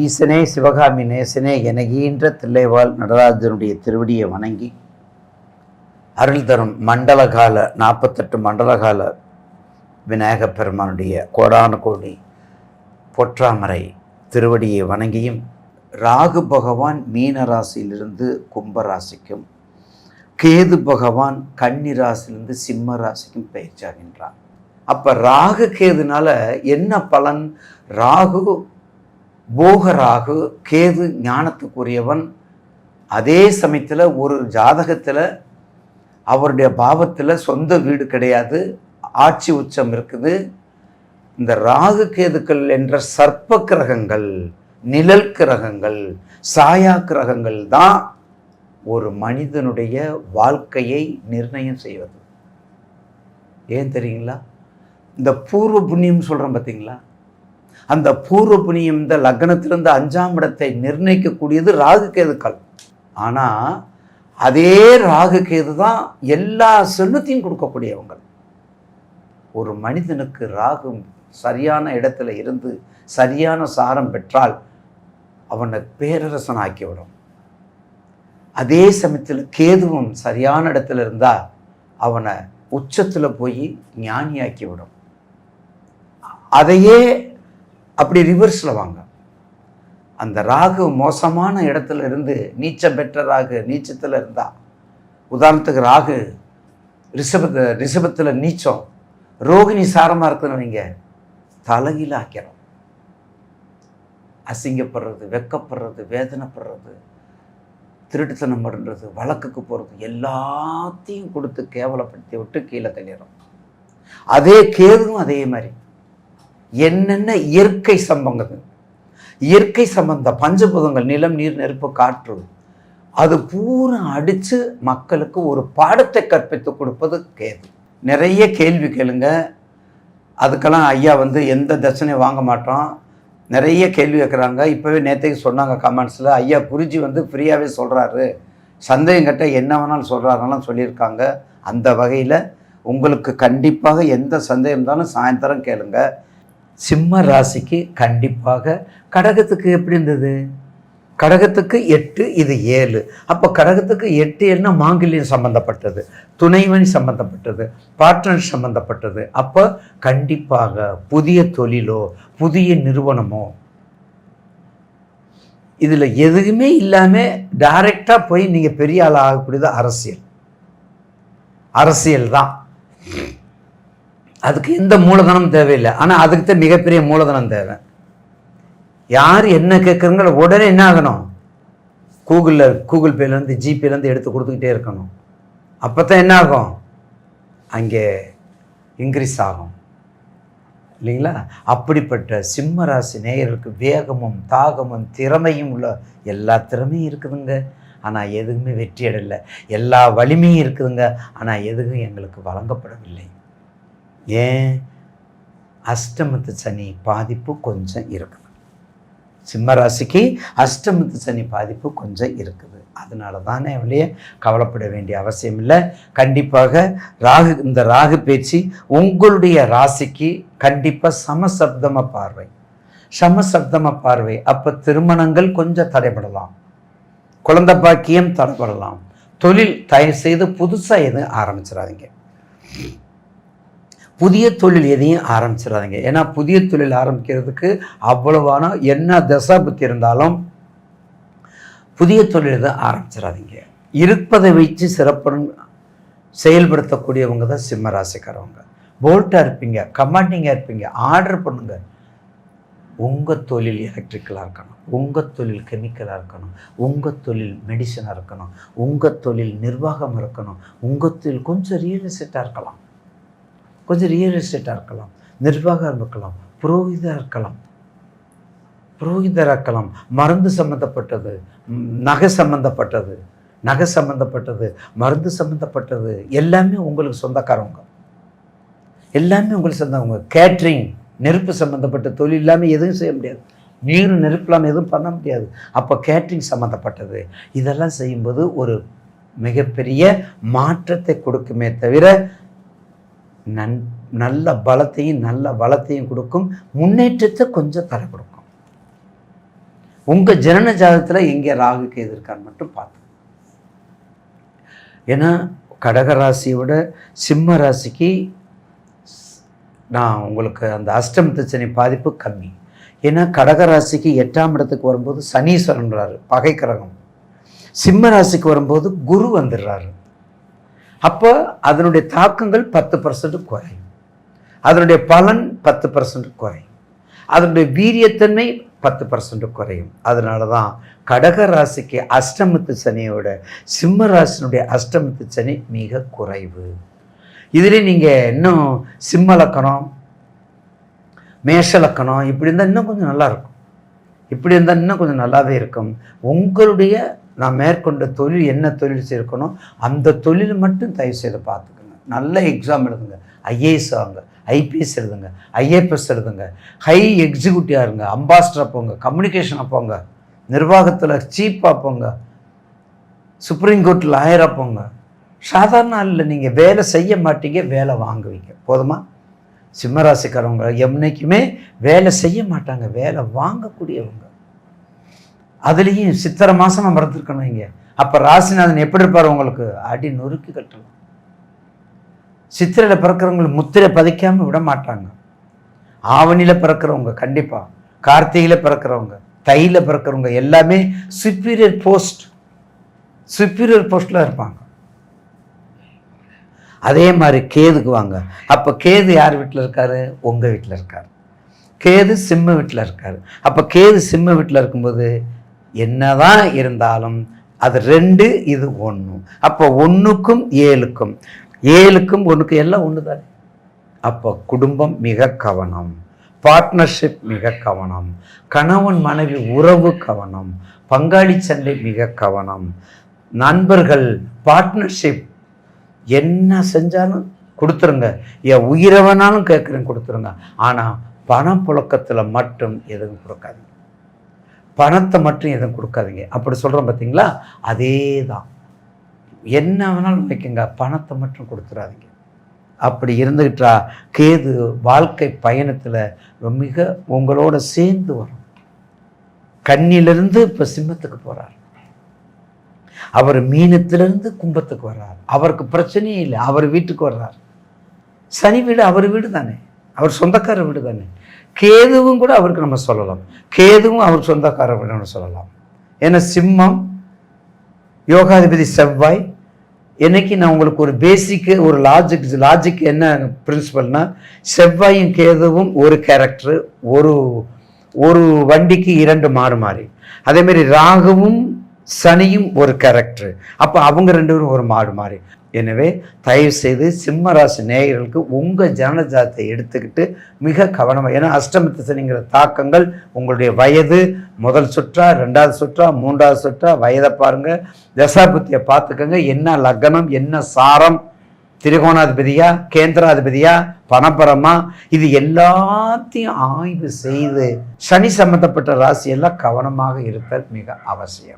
ஈசனே சிவகாமி நேசனே என ஈன்ற தில்லைவாழ் நடராஜனுடைய திருவடியை வணங்கி அருள் தரும் மண்டலகால 48 மண்டலகால விநாயகப் பெருமானுடைய கோடான கோடி பொற்றாமரை திருவடியை வணங்கியும், ராகு பகவான் மீன ராசியிலிருந்து கும்ப ராசிக்கும், கேது பகவான் கன்னி ராசியிலிருந்து சிம்ம ராசிக்கும் பயிற்சியாகின்றார். அப்போ ராகு கேதுனால என்ன பலன்? ராகு போக ராகு, கேது ஞானத்துக்குரியவன். அதே சமயத்தில் ஒரு ஜாதகத்தில் அவருடைய பாவத்தில் சொந்த வீடு கிடையாது, ஆட்சி உச்சம் இருக்குது. இந்த ராகு கேதுக்கள் என்ற சர்ப்ப கிரகங்கள், நிழல் கிரகங்கள், சாயா கிரகங்கள் தான் ஒரு மனிதனுடைய வாழ்க்கையை நிர்ணயம் செய்வது. ஏன் தெரியுங்களா? இந்த பூர்வ புண்ணியம் சொல்கிறோம் பார்த்தீங்களா, அந்த பூர்வ புண்ணியம் இந்த லக்னத்திலிருந்து 5ஆம் இடத்தை நிர்ணயிக்கக்கூடியது ராகு கேதுக்கள். ஆனால் அதே ராகு கேது தான் எல்லா செல்வத்தையும் கொடுக்கக்கூடியவங்க. ஒரு மனிதனுக்கு ராகு சரியான இடத்துல இருந்து சரியான சாரம் பெற்றால் அவனை பேரரசன் ஆக்கிவிடும். அதே சமயத்தில் கேதுவும் சரியான இடத்துல இருந்தால் அவனை உச்சத்தில் போய் ஞானியாக்கிவிடும். அதையே அப்படி ரிவர்ஸில் வாங்க. அந்த ராகு மோசமான இடத்துல இருந்து நீச்சம் பெற்ற ராகு நீச்சத்தில் இருந்தா, உதாரணத்துக்கு ராகு ரிஷபத்தில் நீச்சம், ரோகிணி சாரமாக இருக்குன்னு வைங்க, தலைகீழ ஆக்கிறோம். அசிங்கப்படுறது, வெக்கப்படுறது, வேதனைப்படுறது, திருட்டுத்தனம் பண்ணுறது, வழக்குக்கு போகிறது, எல்லாத்தையும் கொடுத்து கேவலப்படுத்தி விட்டு கீழே தள்ளிடும். அதே கேதுவும் அதே மாதிரி என்னென்ன இயற்கை சம்பந்தங்கள், இயற்கை சம்பந்த பஞ்சபூதங்கள், நிலம், நீர், நெருப்பு, காற்று, அது பூரா அடித்து மக்களுக்கு ஒரு பாடத்தை கற்பித்து கொடுப்பது கேது. நிறைய கேள்வி கேளுங்க, அதுக்கெல்லாம் ஐயா எந்த தட்சணையும் வாங்க மாட்டோம். நிறைய கேள்வி கேட்குறாங்க. இப்போவே நேற்றுக்கு சொன்னாங்க கமெண்ட்ஸில், ஐயா குருஜி ஃப்ரீயாகவே சொல்கிறாரு, சந்தேகம் கட்ட என்ன வேணாலும் சொல்கிறாருலாம் சொல்லியிருக்காங்க. அந்த வகையில் உங்களுக்கு கண்டிப்பாக எந்த சந்தேகம் இருந்தாலும் சாயந்தரம் கேளுங்க. சிம்ம ராசிக்கு கண்டிப்பாக, கடகத்துக்கு எப்படி இருந்தது? கடகத்துக்கு 8, இது 7. அப்போ கடகத்துக்கு 8 என்ன? மாங்கல்யம் சம்பந்தப்பட்டது, துணைவன் சம்பந்தப்பட்டது, பார்ட்னர் சம்பந்தப்பட்டது. அப்போ கண்டிப்பாக புதிய தொழிலோ புதிய நிறுவனமோ இதில் எதுவுமே இல்லாமல் டைரெக்டாக போய் நீங்கள் பெரிய ஆள் ஆகக்கூடியது அரசியல் தான். அதுக்கு எந்த மூலதனம் தேவையில்லை, ஆனால் அதுக்கு தான் மிகப்பெரிய மூலதனம் தேவை. யார் என்ன கேட்குறங்களோ உடனே என்ன ஆகணும்? கூகுள் பேலேருந்து ஜிபேலேருந்து எடுத்து கொடுத்துக்கிட்டே இருக்கணும். அப்போ தான் என்ன ஆகும்? அங்கே இன்க்ரீஸ் ஆகும் இல்லைங்களா? அப்படிப்பட்ட சிம்ம ராசி நேயர்களுக்கு வேகமும் தாகமும் திறமையும் உள்ள எல்லா திறமையும் இருக்குதுங்க. ஆனால் எதுவுமே வெற்றி அடையலை. எல்லா வலிமையும் இருக்குதுங்க, ஆனால் எதுவும் எங்களுக்கு வழங்கப்படவில்லை. ஏன்? அஷ்டமத்து சனி பாதிப்பு கொஞ்சம் இருக்குது. சிம்ம ராசிக்கு அஷ்டமத்து சனி பாதிப்பு கொஞ்சம் இருக்குது. அதனால தானே அவளையே கவலைப்பட வேண்டிய அவசியம் இல்லை. கண்டிப்பாக இந்த ராகு பேச்சு உங்களுடைய ராசிக்கு கண்டிப்பாக சமசப்தம பார்வை. அப்போ திருமணங்கள் கொஞ்சம் தடைபடலாம், குழந்தை பாக்கியம் தடைபடலாம், தொழில் தயவு செய்து புதுசாக எதுவும் ஆரம்பிச்சிடாதீங்க, புதிய தொழில் எதையும் ஆரம்பிச்சிடாதீங்க. ஏன்னா புதிய தொழில் ஆரம்பிக்கிறதுக்கு அவ்வளவான என்ன தசா புத்தி இருந்தாலும் புதிய தொழில் எதுவும் ஆரம்பிச்சிடாதீங்க. இருப்பதை வச்சு சிறப்புடன் செயல்படுத்தக்கூடியவங்க தான் சிம்ம ராசிக்காரவங்க. போல்ட்டாக இருப்பீங்க, கமாண்டிங்காக இருப்பீங்க, ஆர்டர் பண்ணுங்க. உங்கள் தொழில் எலக்ட்ரிக்கலாக இருக்கணும், உங்கள் தொழில் கெமிக்கலாக இருக்கணும், உங்கள் தொழில் மெடிசனாக இருக்கணும், உங்கள் தொழில் நிர்வாகம் இருக்கணும், உங்கள் தொழில் கொஞ்சம் ரியல் எஸ்டேட்டாக இருக்கலாம், நிர்வாகம் இருக்கலாம், புரோகிதராக இருக்கலாம், மருந்து சம்மந்தப்பட்டது, நகை சம்மந்தப்பட்டது, மருந்து சம்மந்தப்பட்டது, எல்லாமே உங்களுக்கு சொந்தக்காரவங்க, கேட்ரிங், நெருப்பு சம்மந்தப்பட்ட தொழில் இல்லாமல் எதுவும் செய்ய முடியாது, நீர் நெருப்பு இல்லாமல் எதுவும் பண்ண முடியாது. அப்போ கேட்ரிங் சம்மந்தப்பட்டது இதெல்லாம் செய்யும்போது ஒரு மிகப்பெரிய மாற்றத்தை கொடுக்குமே தவிர நல்ல பலத்தையும் நல்ல வளத்தையும் கொடுக்கும், முன்னேற்றத்தை கொஞ்சம் தர கொடுக்கும். உங்கள் ஜனன ஜாதகத்தில் எங்கே ராகு கேது இருக்கான்னு மட்டும் பார்த்து. ஏன்னா கடகராசியோட சிம்ம ராசிக்கு நான் உங்களுக்கு அந்த அஷ்டமத்து சனி பாதிப்பு கம்மி. ஏன்னா கடகராசிக்கு 8ஆம் இடத்துக்கு வரும்போது சனீஸ்வரன்றாரு, பகை கிரகம். சிம்ம ராசிக்கு வரும்போது குரு வந்துடுறாரு. அப்போ அதனுடைய தாக்கங்கள் 10% குறையும், அதனுடைய பலன் 10% குறையும், அதனுடைய வீரியத்தன்மை 10% குறையும். அதனால தான் கடக ராசிக்கு அஷ்டமத்து சனியோட சிம்ம ராசினுடைய அஷ்டமத்து சனி மிக குறைவு. இதில் நீங்கள் இன்னும் சிம்ம லக்கணம், மேஷ லக்கணம் இப்படி இருந்தால் இன்னும் கொஞ்சம் நல்லாயிருக்கும். இப்படி இருந்தால் இன்னும் கொஞ்சம் நல்லாவே இருக்கும். உங்களுடைய நான் மேற்கொண்ட தொழில் என்ன தொழில் செய்யணும் அந்த தொழில் மட்டும் தயவு செய்து பார்த்துக்கோங்க. நல்ல எக்ஸாம் எழுதுங்க, ஐஏஎஸ் ஆகுங்க, ஐபிஎஸ் எழுதுங்க, ஐஏபிஎஸ் எழுதுங்க, ஹை எக்ஸிக்யூட்டிவாக இருங்க, அம்பாஸ்டராக போங்க, கம்யூனிகேஷனாக போங்க, நிர்வாகத்தில் சீப்பாக போங்க, சுப்ரீம் கோர்ட்டில் லாயராக போங்க. சாதாரண ஆளில் நீங்கள் வேலை செய்ய மாட்டீங்க, வேலை வாங்குவீங்க. போதுமா? சிம்மராசிக்காரவங்க என்னைக்குமே வேலை செய்ய மாட்டாங்க, வேலை வாங்கக்கூடியவங்க. அதுலேயும் சித்திரை மாதம் நம்ம பிறந்திருக்கணும் இங்கே. அப்போ ராசிநாதன் எப்படி இருப்பார் உங்களுக்கு? அடி நொறுக்கி கட்டலாம். சித்திரையில் பிறக்கிறவங்களுக்கு முத்திரை பதிக்காமல் விட மாட்டாங்க. ஆவணியில் பிறக்கிறவங்க கண்டிப்பாக, கார்த்திகையில் பிறக்கிறவங்க, தையில் பிறக்கிறவங்க எல்லாமே சுப்பீரியர் போஸ்டில் இருப்பாங்க. அதே மாதிரி கேதுக்கு வாங்க. அப்போ கேது யார் வீட்டில் இருக்காரு? உங்கள் வீட்டில் இருக்கார். கேது சிம்ம வீட்டில் இருக்கார். அப்போ கேது சிம்ம வீட்டில் இருக்கும்போது என்னதான் இருந்தாலும் அது 2 இது 1. அப்போ 1க்கும் 7க்கும் 1க்கும் எல்லாம் ஒன்று தானே. அப்போ குடும்பம் மிக கவனம், பார்ட்னர்ஷிப் மிக கவனம், கணவன் மனைவி உறவு கவனம், பங்காளி சண்டை மிக கவனம், நண்பர்கள் பார்ட்னர்ஷிப் என்ன செஞ்சாலும் கொடுத்துருங்க, என் உயிரை வேணாலும் கேட்குறேன் கொடுத்துருங்க. ஆனால் பணப்புழக்கத்தில் மட்டும் எதுவும் கொடுக்காதீங்க, பணத்தை மட்டும் எதுவும் கொடுக்காதீங்க. அப்படி சொல்கிறோம் பார்த்தீங்களா? அதே தான். என்ன வேணாலும் வைக்குங்க, பணத்தை மட்டும் கொடுத்துடாதீங்க. அப்படி இருந்துக்கிட்டா கேது வாழ்க்கை பயணத்தில் மிக உங்களோட சேர்ந்து வரும். கன்னியிலிருந்து இப்போ சிம்மத்துக்கு போகிறார், அவர் மீனத்திலிருந்து கும்பத்துக்கு வர்றார். அவருக்கு பிரச்சனையே இல்லை, அவர் வீட்டுக்கு வர்றார். சனி வீடு அவர் வீடு தானே, அவர் சொந்தக்கார வீடு தானே. கேதுவும் கூட அவருக்கு நம்ம சொல்லலாம், கேதுவும் அவர் சொந்தக்கார வீடுன்னு சொல்லலாம். ஏன்னா சிம்மம் யோகாதிபதி செவ்வாய். என்னைக்கு நான் உங்களுக்கு ஒரு பேசிக்கு ஒரு லாஜிக் என்ன பிரின்சிபல்னா, செவ்வாயும் கேதுவும் ஒரு கேரக்டர், ஒரு வண்டிக்கு 2 மாறி. அதேமாரி ராகுவும் சனியும் ஒரு கேரக்டர். அப்போ அவங்க 2 பேரும் ஒரு மாறி. எனவே தயவு செய்து சிம்ம ராசி நேயர்களுக்கு உங்கள் ஜனன ஜாதகத்தை எடுத்துக்கிட்டு மிக கவனமாக, ஏன்னா அஷ்டமத்து சனிங்கிற தாக்கங்கள் உங்களுடைய வயது, முதல் சுற்றா, 2வது சுற்றா, 3வது சுற்றா, வயதை பாருங்கள், தசாபுத்தியை பார்த்துக்கோங்க. என்ன லக்னம், என்ன சாரம், திரிகோணாதிபதியா, கேந்திராதிபதியா, பணபரமா, இது எல்லாத்தையும் ஆய்வு செய்து சனி சம்பந்தப்பட்ட ராசியெல்லாம் கவனமாக இருத்தல் மிக அவசியம்.